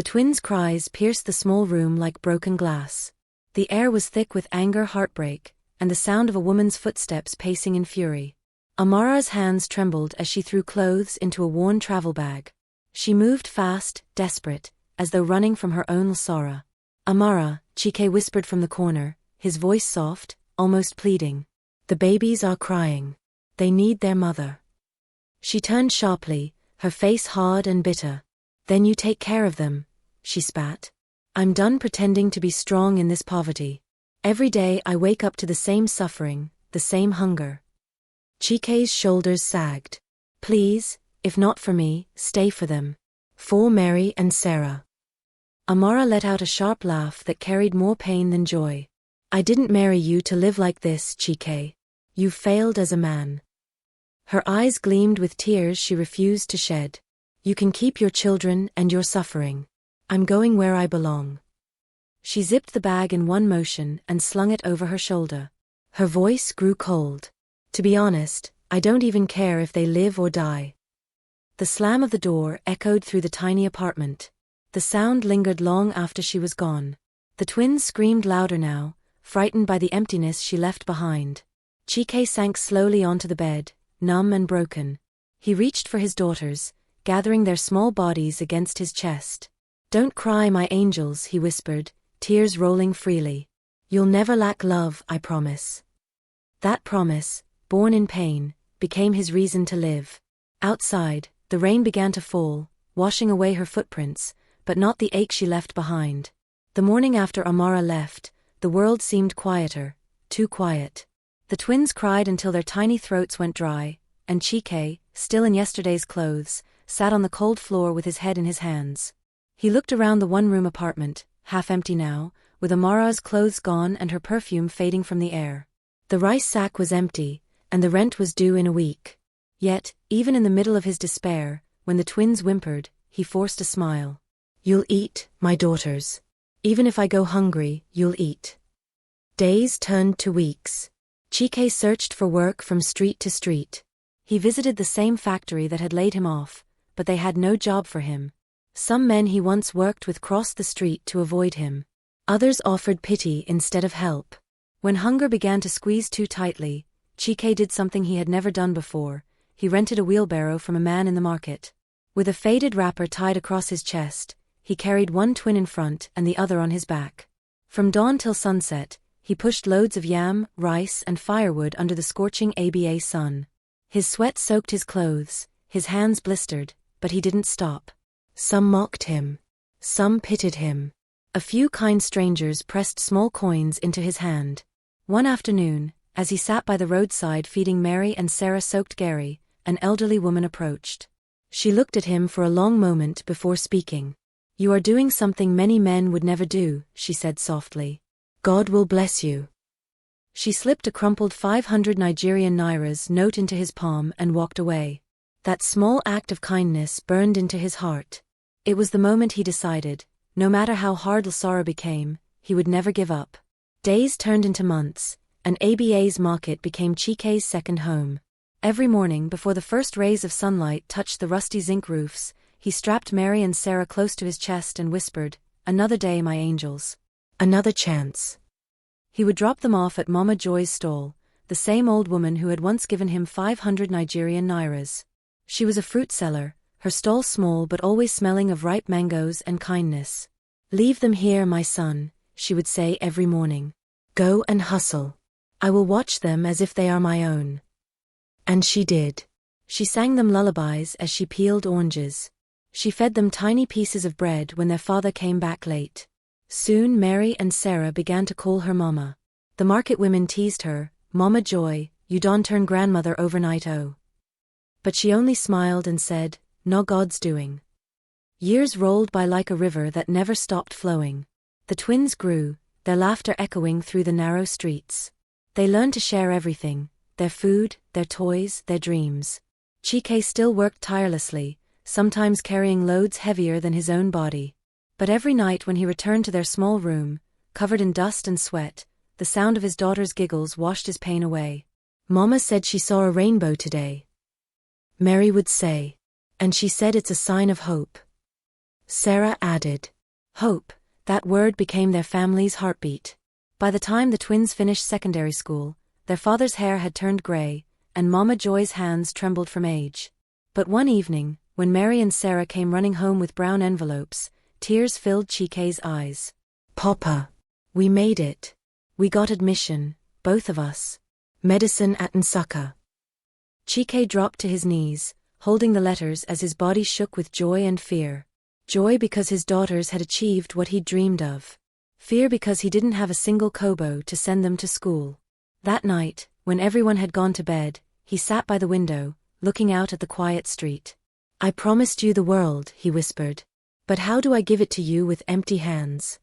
The twins' cries pierced the small room like broken glass. The air was thick with anger, heartbreak, and the sound of a woman's footsteps pacing in fury. Amara's hands trembled as she threw clothes into a worn travel bag. She moved fast, desperate, as though running from her own sorrow. "Amara," Chike whispered from the corner, his voice soft, almost pleading. "The babies are crying. They need their mother." She turned sharply, her face hard and bitter. "Then you take care of them," she spat. "I'm done pretending to be strong in this poverty. Every day I wake up to the same suffering, the same hunger." Chike's shoulders sagged. "Please, if not for me, stay for them. For Mary and Sarah." Amara let out a sharp laugh that carried more pain than joy. "I didn't marry you to live like this, Chike. You failed as a man." Her eyes gleamed with tears she refused to shed. "You can keep your children and your suffering. I'm going where I belong." She zipped the bag in one motion and slung it over her shoulder. Her voice grew cold. "To be honest, I don't even care if they live or die." The slam of the door echoed through the tiny apartment. The sound lingered long after she was gone. The twins screamed louder now, frightened by the emptiness she left behind. Chike sank slowly onto the bed, numb and broken. He reached for his daughters, gathering their small bodies against his chest. "Don't cry, my angels," he whispered, tears rolling freely. "You'll never lack love, I promise." That promise, born in pain, became his reason to live. Outside, the rain began to fall, washing away her footprints, but not the ache she left behind. The morning after Amara left, the world seemed quieter, too quiet. The twins cried until their tiny throats went dry, and Chike, still in yesterday's clothes, sat on the cold floor with his head in his hands. He looked around the one-room apartment, half empty now, with Amara's clothes gone and her perfume fading from the air. The rice sack was empty, and the rent was due in a week. Yet, even in the middle of his despair, when the twins whimpered, he forced a smile. "You'll eat, my daughters. Even if I go hungry, you'll eat." Days turned to weeks. Chike searched for work from street to street. He visited the same factory that had laid him off, but they had no job for him. Some men he once worked with crossed the street to avoid him. Others offered pity instead of help. When hunger began to squeeze too tightly, Chike did something he had never done before. He rented a wheelbarrow from a man in the market. With a faded wrapper tied across his chest, he carried one twin in front and the other on his back. From dawn till sunset, he pushed loads of yam, rice, and firewood under the scorching Aba sun. His sweat soaked his clothes, his hands blistered, but he didn't stop. Some mocked him. Some pitied him. A few kind strangers pressed small coins into his hand. One afternoon, as he sat by the roadside feeding Mary and Sarah soaked Gary, an elderly woman approached. She looked at him for a long moment before speaking. "You are doing something many men would never do," she said softly. "God will bless you." She slipped a crumpled 500 Nigerian nairas note into his palm and walked away. That small act of kindness burned into his heart. It was the moment he decided, no matter how hard Lasara became, he would never give up. Days turned into months, and Aba's market became Chike's second home. Every morning before the first rays of sunlight touched the rusty zinc roofs, he strapped Mary and Sarah close to his chest and whispered, "Another day, my angels. Another chance." He would drop them off at Mama Joy's stall, the same old woman who had once given him 500 Nigerian nairas. She was a fruit seller, her stall small but always smelling of ripe mangoes and kindness. "Leave them here, my son," she would say every morning. "Go and hustle. I will watch them as if they are my own." And she did. She sang them lullabies as she peeled oranges. She fed them tiny pieces of bread when their father came back late. Soon Mary and Sarah began to call her Mama. The market women teased her, "Mama Joy, you don't turn grandmother overnight, oh." But she only smiled and said, "No God's doing." Years rolled by like a river that never stopped flowing. The twins grew, their laughter echoing through the narrow streets. They learned to share everything, their food, their toys, their dreams. Chike still worked tirelessly, sometimes carrying loads heavier than his own body. But every night when he returned to their small room, covered in dust and sweat, the sound of his daughter's giggles washed his pain away. "Mama said she saw a rainbow today," Mary would say. "And she said it's a sign of hope." Sarah added. Hope, that word became their family's heartbeat. By the time the twins finished secondary school, their father's hair had turned gray, and Mama Joy's hands trembled from age. But one evening, when Mary and Sarah came running home with brown envelopes, tears filled Chike's eyes. Papa, we made it. We got admission, both of us. Medicine at Nsukka. Chike dropped to his knees, holding the letters as his body shook with joy and fear. Joy because his daughters had achieved what he'd dreamed of. Fear because he didn't have a single kobo to send them to school. That night, when everyone had gone to bed, he sat by the window, looking out at the quiet street. I promised you the world, he whispered. But how do I give it to you with empty hands?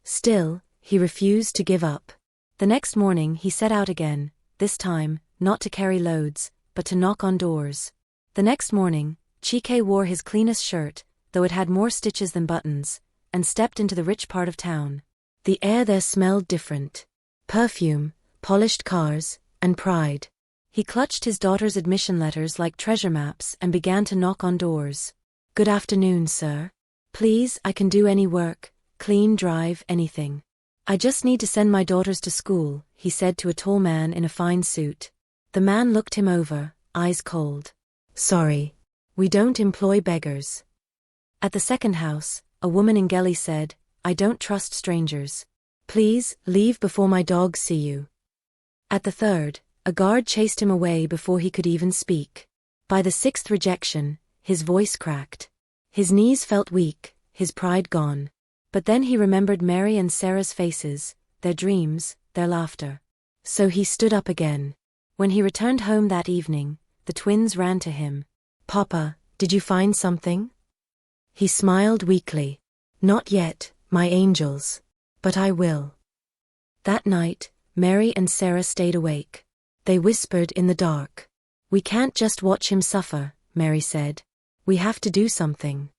Still, he refused to give up. The next morning he set out again, this time, not to carry loads, but to knock on doors. The next morning, Chike wore his cleanest shirt, though it had more stitches than buttons, and stepped into the rich part of town. The air there smelled different. Perfume, polished cars, and pride. He clutched his daughter's admission letters like treasure maps and began to knock on doors. Good afternoon, sir. Please, I can do any work, clean, drive, anything. I just need to send my daughters to school, he said to a tall man in a fine suit. The man looked him over, eyes cold. Sorry. We don't employ beggars. At the second house, a woman in Gelly said, I don't trust strangers. Please, leave before my dogs see you. At the third, a guard chased him away before he could even speak. By the sixth rejection, his voice cracked. His knees felt weak, his pride gone. But then he remembered Mary and Sarah's faces, their dreams, their laughter. So he stood up again. When he returned home that evening, the twins ran to him. Papa, did you find something? He smiled weakly. Not yet, my angels. But I will. That night, Mary and Sarah stayed awake. They whispered in the dark. We can't just watch him suffer, Mary said. We have to do something.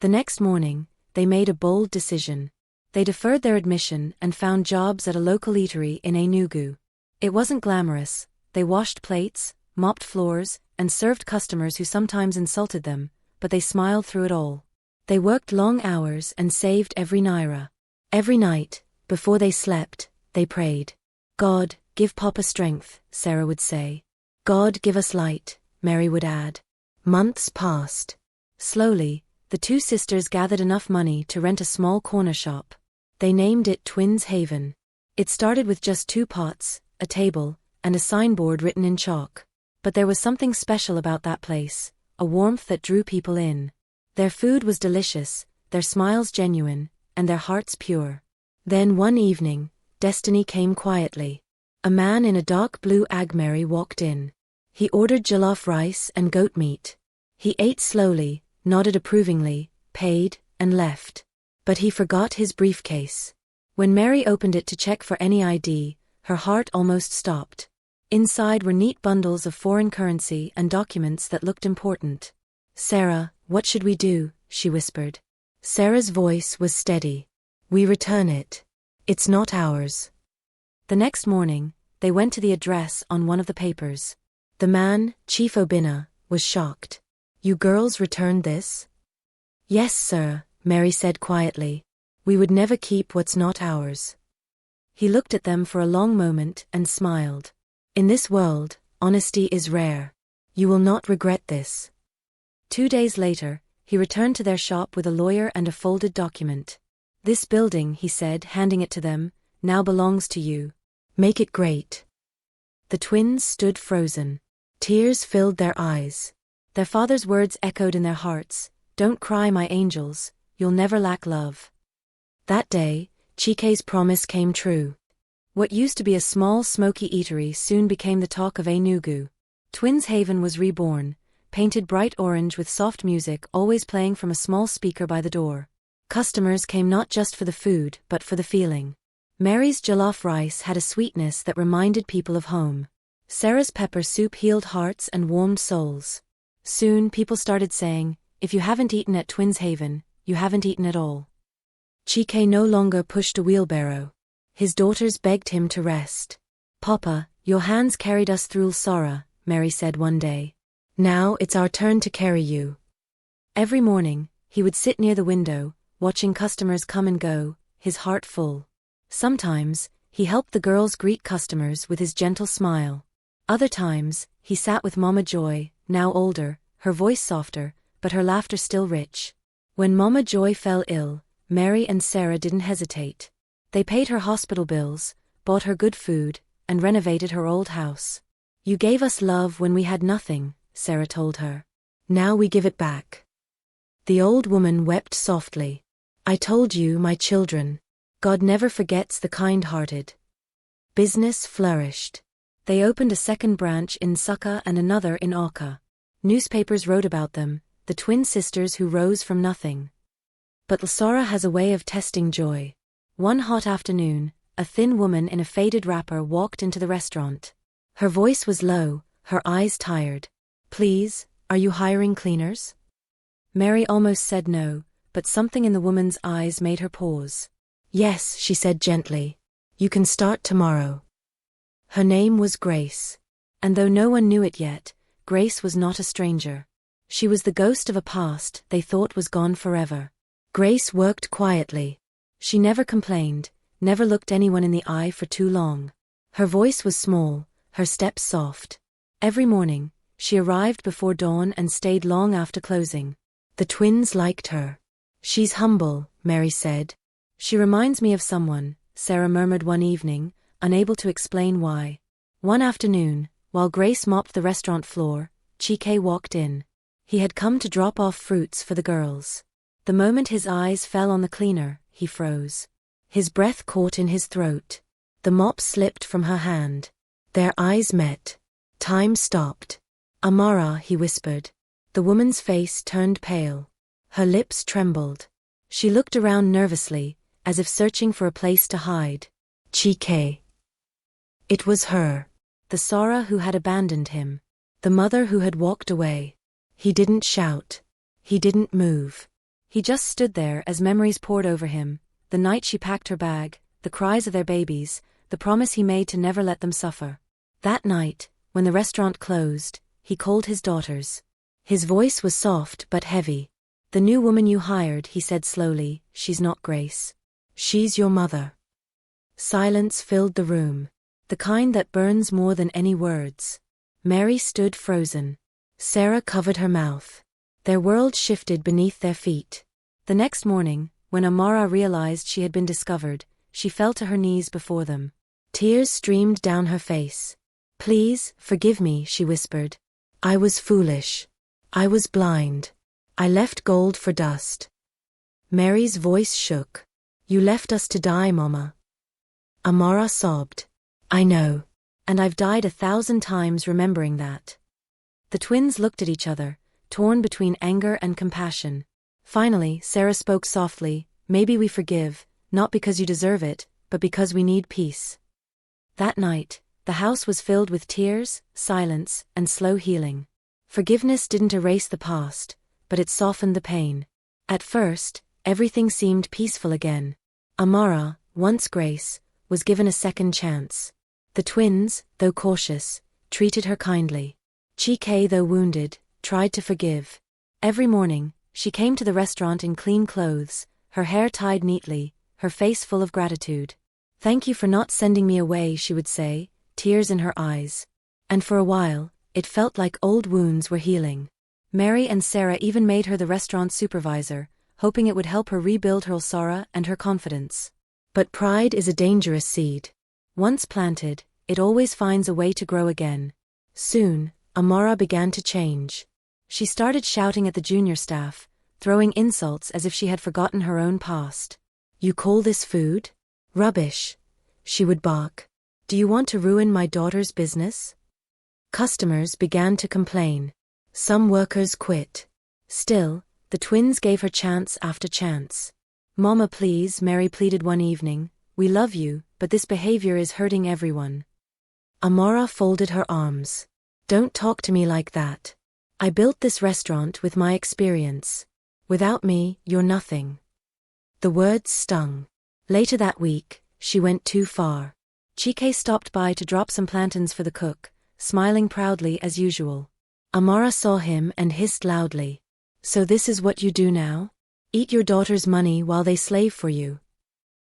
The next morning, they made a bold decision. They deferred their admission and found jobs at a local eatery in Enugu. It wasn't glamorous. They washed plates, mopped floors, and served customers who sometimes insulted them, but they smiled through it all. They worked long hours and saved every naira. Every night, before they slept, they prayed. God, give Papa strength, Sarah would say. God, give us light, Mary would add. Months passed. Slowly, the two sisters gathered enough money to rent a small corner shop. They named it Twins Haven. It started with just 2 pots, a table, and a signboard written in chalk. But there was something special about that place, a warmth that drew people in. Their food was delicious, their smiles genuine, and their hearts pure. Then one evening, destiny came quietly. A man in a dark blue agmeri walked in. He ordered jollof rice and goat meat. He ate slowly, nodded approvingly, paid, and left. But he forgot his briefcase. When Mary opened it to check for any ID, her heart almost stopped. Inside were neat bundles of foreign currency and documents that looked important. Sarah, what should we do? She whispered. Sarah's voice was steady. We return it. It's not ours. The next morning, they went to the address on one of the papers. The man, Chief Obinna, was shocked. You girls returned this? Yes, sir, Mary said quietly. We would never keep what's not ours. He looked at them for a long moment and smiled. In this world, honesty is rare. You will not regret this. 2 days later, he returned to their shop with a lawyer and a folded document. This building, he said, handing it to them, now belongs to you. Make it great. The twins stood frozen. Tears filled their eyes. Their father's words echoed in their hearts. Don't cry, my angels, you'll never lack love. That day, Chike's promise came true. What used to be a small smoky eatery soon became the talk of Enugu. Twins Haven was reborn, painted bright orange with soft music always playing from a small speaker by the door. Customers came not just for the food but for the feeling. Mary's jollof rice had a sweetness that reminded people of home. Sarah's pepper soup healed hearts and warmed souls. Soon people started saying, if you haven't eaten at Twins Haven, you haven't eaten at all. Chike no longer pushed a wheelbarrow. His daughters begged him to rest. Papa, your hands carried us through Sora, Mary said one day. Now it's our turn to carry you. Every morning, He would sit near the window, watching customers come and go, his heart full. Sometimes, he helped the girls greet customers with his gentle smile. Other times, he sat with Mama Joy, now older, her voice softer, but her laughter still rich. When Mama Joy fell ill, Mary and Sarah didn't hesitate. They paid her hospital bills, bought her good food, and renovated her old house. "You gave us love when we had nothing," Sarah told her. "Now we give it back." The old woman wept softly. "I told you, my children. God never forgets the kind-hearted." Business flourished. They opened a second branch in Succa and another in Oka. Newspapers wrote about them, the twin sisters who rose from nothing. But Lasara has a way of testing joy. One hot afternoon, a thin woman in a faded wrapper walked into the restaurant. Her voice was low, her eyes tired. "Please, are you hiring cleaners?" Mary almost said no, but something in the woman's eyes made her pause. "Yes," she said gently. "You can start tomorrow." Her name was Grace. And though no one knew it yet, Grace was not a stranger. She was the ghost of a past they thought was gone forever. Grace worked quietly. She never complained, never looked anyone in the eye for too long. Her voice was small, her steps soft. Every morning, she arrived before dawn and stayed long after closing. The twins liked her. "She's humble," Mary said. "She reminds me of someone," Sarah murmured one evening, unable to explain why. One afternoon, while Grace mopped the restaurant floor, Chike walked in. He had come to drop off fruits for the girls. The moment his eyes fell on the cleaner, he froze. His breath caught in his throat. The mop slipped from her hand. Their eyes met. Time stopped. "Amara," he whispered. The woman's face turned pale. Her lips trembled. She looked around nervously, as if searching for a place to hide. Chike. It was her. The Sara who had abandoned him. The mother who had walked away. He didn't shout. He didn't move. He just stood there as memories poured over him, the night she packed her bag, the cries of their babies, the promise he made to never let them suffer. That night, when the restaurant closed, he called his daughters. His voice was soft but heavy. "The new woman you hired," he said slowly, "she's not Grace. She's your mother." Silence filled the room. The kind that burns more than any words. Mary stood frozen. Sarah covered her mouth. Their world shifted beneath their feet. The next morning, when Amara realized she had been discovered, she fell to her knees before them. Tears streamed down her face. "Please, forgive me," she whispered. "I was foolish. I was blind. I left gold for dust." Mary's voice shook. "You left us to die, Mama." Amara sobbed. "I know. And I've died 1,000 times remembering that." The twins looked at each other, torn between anger and compassion. Finally, Sarah spoke softly, "Maybe we forgive, not because you deserve it, but because we need peace." That night, the house was filled with tears, silence, and slow healing. Forgiveness didn't erase the past, but it softened the pain. At first, everything seemed peaceful again. Amara, once Grace, was given a second chance. The twins, though cautious, treated her kindly. Chike, though wounded, tried to forgive. Every morning, she came to the restaurant in clean clothes, her hair tied neatly, her face full of gratitude. "Thank you for not sending me away," she would say, tears in her eyes. And for a while, it felt like old wounds were healing. Mary and Sarah even made her the restaurant supervisor, hoping it would help her rebuild her Sara and her confidence. But pride is a dangerous seed. Once planted, it always finds a way to grow again. Soon, Amara began to change. She started shouting at the junior staff, throwing insults as if she had forgotten her own past. "You call this food? Rubbish," she would bark. "Do you want to ruin my daughter's business?" Customers began to complain. Some workers quit. Still, the twins gave her chance after chance. "Mama, please," Mary pleaded one evening. "We love you, but this behavior is hurting everyone." Amara folded her arms. "Don't talk to me like that. I built this restaurant with my experience. Without me, you're nothing." The words stung. Later that week, she went too far. Chike stopped by to drop some plantains for the cook, smiling proudly as usual. Amara saw him and hissed loudly. "So this is what you do now?" Eat your daughter's money while they slave for you."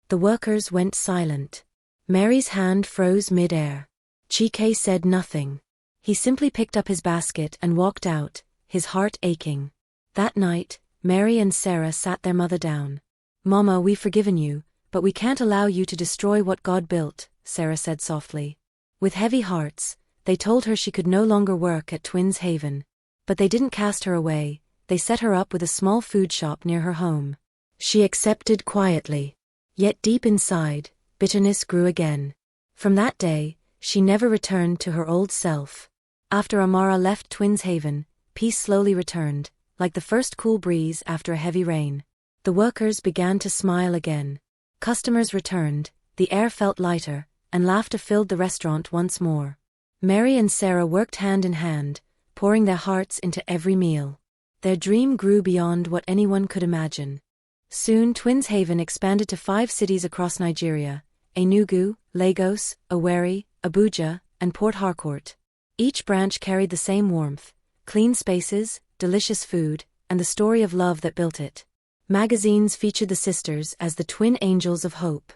The workers went silent. Mary's hand froze mid-air. Chike said nothing. He simply picked up his basket and walked out, his heart aching. That night, Mary and Sarah sat their mother down. "Mama, we've forgiven you, but we can't allow you to destroy what God built," Sarah said softly. With heavy hearts, they told her she could no longer work at Twins Haven. But they didn't cast her away, they set her up with a small food shop near her home. She accepted quietly. Yet deep inside, bitterness grew again. From that day, she never returned to her old self. After Amara left Twins Haven, peace slowly returned, like the first cool breeze after a heavy rain. The workers began to smile again. Customers returned, the air felt lighter, and laughter filled the restaurant once more. Mary and Sarah worked hand in hand, pouring their hearts into every meal. Their dream grew beyond what anyone could imagine. Soon Twins Haven expanded to 5 cities across Nigeria: Enugu, Lagos, Owerri, Abuja, and Port Harcourt. Each branch carried the same warmth: clean spaces, delicious food, and the story of love that built it. Magazines featured the sisters as the twin angels of hope.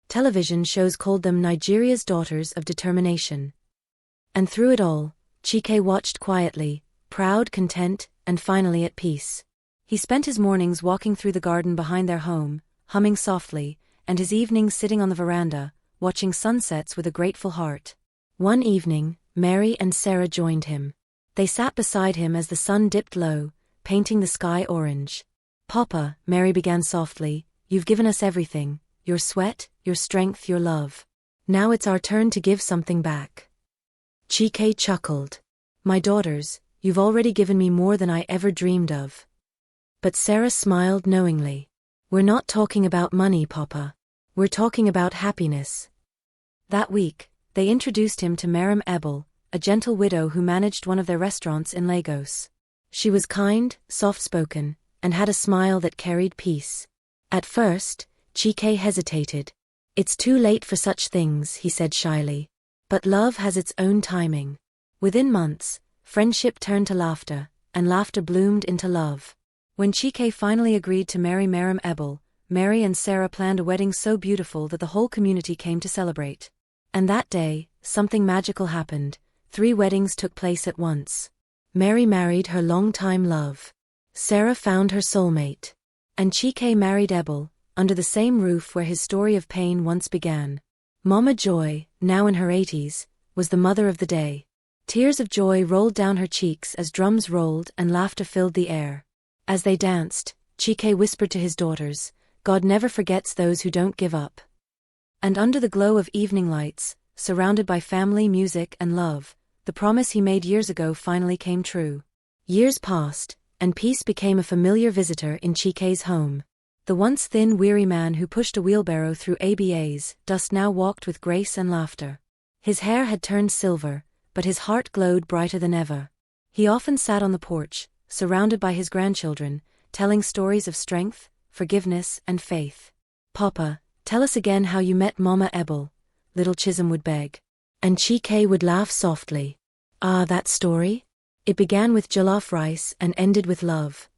Television shows called them Nigeria's daughters of determination. And through it all, Chike watched quietly, proud, content, and finally at peace. He spent his mornings walking through the garden behind their home, humming softly, and his evenings sitting on the veranda, watching sunsets with a grateful heart. One evening, Mary and Sarah joined him. They sat beside him as the sun dipped low, painting the sky orange. "Papa," Mary began softly, "you've given us everything, your sweat, your strength, your love. Now it's our turn to give something back." Chike chuckled. "My daughters, you've already given me more than I ever dreamed of." But Sarah smiled knowingly. "We're not talking about money, Papa. We're talking about happiness." That week, they introduced him to Mariam Ebel, a gentle widow who managed one of their restaurants in Lagos. She was kind, soft-spoken, and had a smile that carried peace. At first, Chike hesitated. "It's too late for such things," he said shyly. But love has its own timing. Within months, friendship turned to laughter, and laughter bloomed into love. When Chike finally agreed to marry Mariam Ebel, Mary and Sarah planned a wedding so beautiful that the whole community came to celebrate. And that day, something magical happened. 3 weddings took place at once. Mary married her longtime love. Sarah found her soulmate. And Chike married Ebel, under the same roof where his story of pain once began. Mama Joy, now in her 80s, was the mother of the day. Tears of joy rolled down her cheeks as drums rolled and laughter filled the air. As they danced, Chike whispered to his daughters, "God never forgets those who don't give up." And under the glow of evening lights, surrounded by family, music, and love, the promise he made years ago finally came true. Years passed, and peace became a familiar visitor in Chike's home. The once thin, weary man who pushed a wheelbarrow through ABA's dust now walked with grace and laughter. His hair had turned silver, but his heart glowed brighter than ever. He often sat on the porch, surrounded by his grandchildren, telling stories of strength, forgiveness, and faith. "Papa, tell us again how you met Mama Ebel," little Chisholm would beg. And Chike would laugh softly. "Ah, that story? It began with jollof rice and ended with love."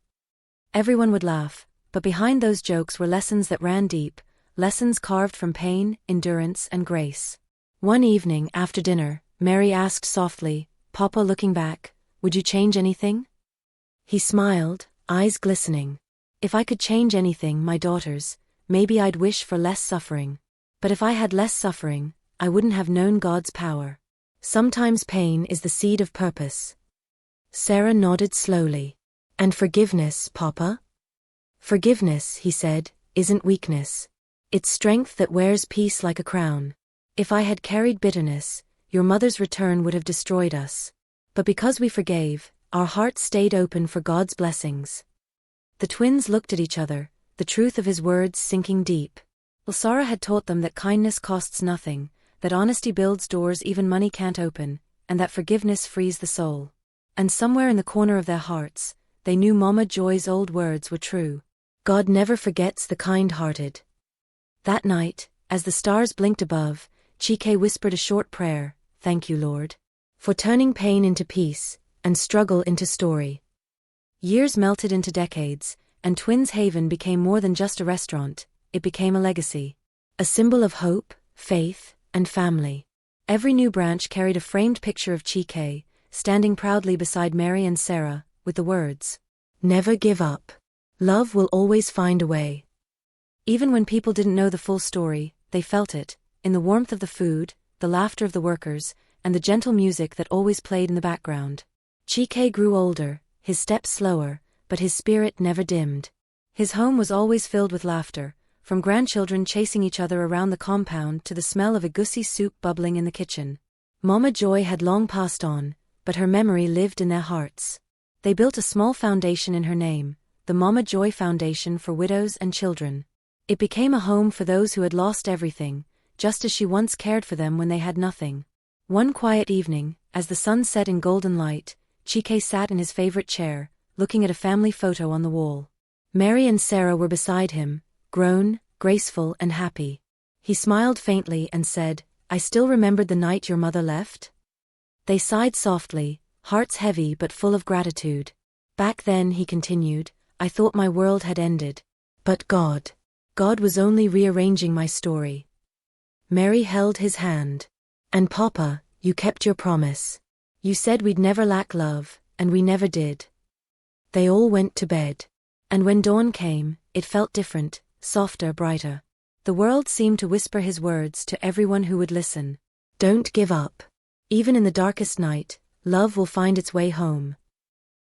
Everyone would laugh, but behind those jokes were lessons that ran deep, lessons carved from pain, endurance, and grace. One evening after dinner, Mary asked softly, "Papa, looking back, would you change anything?" He smiled, eyes glistening. "If I could change anything, my daughters, maybe I'd wish for less suffering. But if I had less suffering, I wouldn't have known God's power. Sometimes pain is the seed of purpose." Sarah nodded slowly. "And forgiveness, Papa?" "Forgiveness," he said, "isn't weakness. It's strength that wears peace like a crown. If I had carried bitterness, your mother's return would have destroyed us. But because we forgave, our hearts stayed open for God's blessings." The twins looked at each other, the truth of his words sinking deep. Sarah had taught them that kindness costs nothing, that honesty builds doors even money can't open, and that forgiveness frees the soul. And somewhere in the corner of their hearts, they knew Mama Joy's old words were true. God never forgets the kind-hearted. That night, as the stars blinked above, Chike whispered a short prayer, "Thank you, Lord, for turning pain into peace, and struggle into story." Years melted into decades, and Twins Haven became more than just a restaurant, it became a legacy. A symbol of hope, faith, and family. Every new branch carried a framed picture of Chike, standing proudly beside Mary and Sarah, with the words, "Never give up. Love will always find a way." Even when people didn't know the full story, they felt it, in the warmth of the food, the laughter of the workers, and the gentle music that always played in the background. Chike grew older, his steps slower, but his spirit never dimmed. His home was always filled with laughter, from grandchildren chasing each other around the compound to the smell of egusi soup bubbling in the kitchen. Mama Joy had long passed on, but her memory lived in their hearts. They built a small foundation in her name, the Mama Joy Foundation for Widows and Children. It became a home for those who had lost everything, just as she once cared for them when they had nothing. One quiet evening, as the sun set in golden light, Chike sat in his favorite chair, looking at a family photo on the wall. Mary and Sarah were beside him, grown, graceful and happy. He smiled faintly and said, "I still remembered the night your mother left?" They sighed softly, hearts heavy but full of gratitude. "Back then," he continued, "I thought my world had ended. But God was only rearranging my story." Mary held his hand. "And Papa, you kept your promise. You said we'd never lack love, and we never did." They all went to bed. And when dawn came, it felt different, softer, brighter. The world seemed to whisper his words to everyone who would listen. Don't give up. Even in the darkest night, love will find its way home.